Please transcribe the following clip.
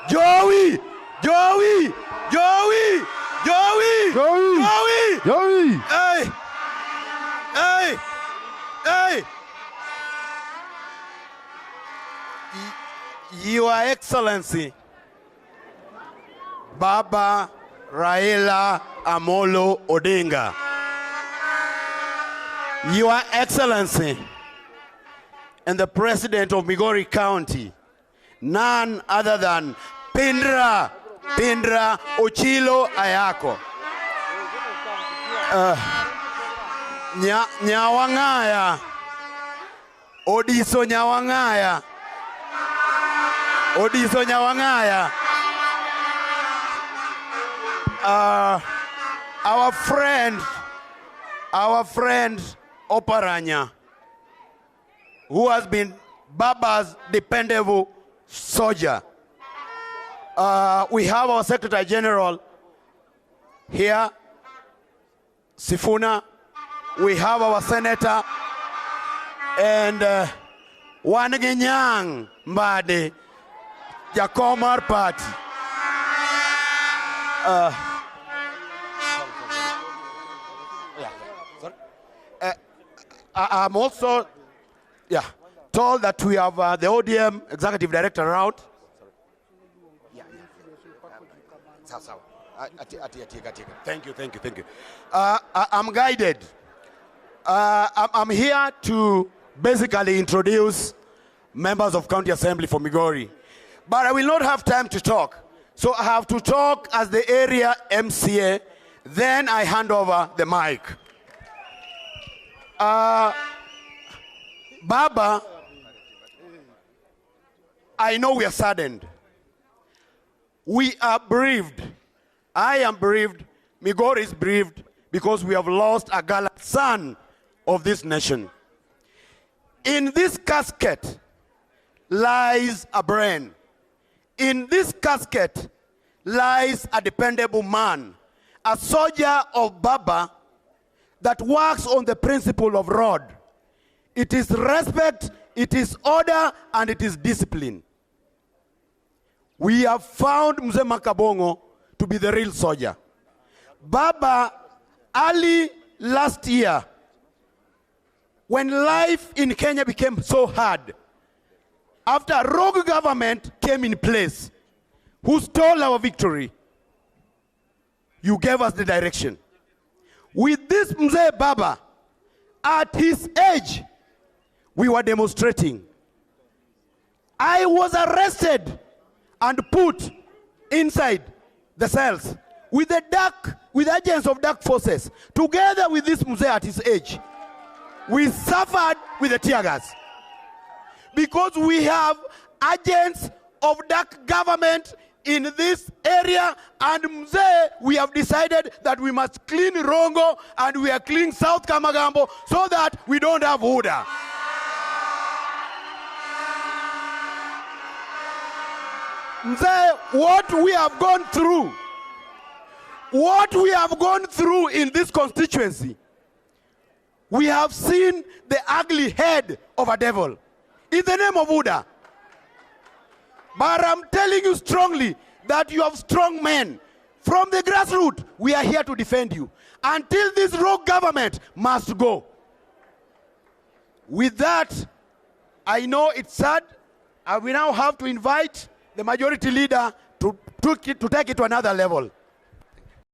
Joey! Joey! Joey! Joey! Joey! Joey! Hey! Hey! Hey! Your Excellency, Baba Raila Amolo Odinga. Your Excellency, and the President of Migori County, none other than Pindra Ochilo Ayako. Nyawangaya. Odiso Nyawangaya. Odiso Nyawangaya. Our friend Oparanya, who has been Baba's dependable soldier. We have our Secretary General here, Sifuna. We have our Senator, and Wanagenyang Mbade, Jakomar Party. I'm also told that we have the ODM Executive Director around. Thank you. I'm guided. I'm here to basically introduce members of County Assembly for Migori. But I will not have time to talk. So I have to talk as the area MCA, then I hand over the mic. Baba, I know we are saddened. We are bereaved. I am bereaved. Migori is bereaved because we have lost a gallant son of this nation. In this casket lies a brain. In this casket lies a dependable man, a soldier of Baba that works on the principle of rod. It is respect, it is order, and it is discipline. We have found Mzee Makabongo to be the real soldier. Baba, early last year, when life in Kenya became so hard, after a rogue government came in place, who stole our victory, you gave us the direction. With this Mzee Baba, at his age, we were demonstrating. I was arrested and put inside the cells with agents of dark forces, together with this Mzee at his age. We suffered with the tear gas because we have agents of dark government in this area, and Mzee, we have decided that we must clean Rongo and we are cleaning South Kamagambo so that we don't have Huda. Mzee, what we have gone through in this constituency, we have seen the ugly head of a devil in the name of Huda. But I'm telling you strongly that you have strong men. From the grassroots, we are here to defend you until this rogue government must go. With that, I know it's sad, and we now have to invite the majority leader to take it to another level.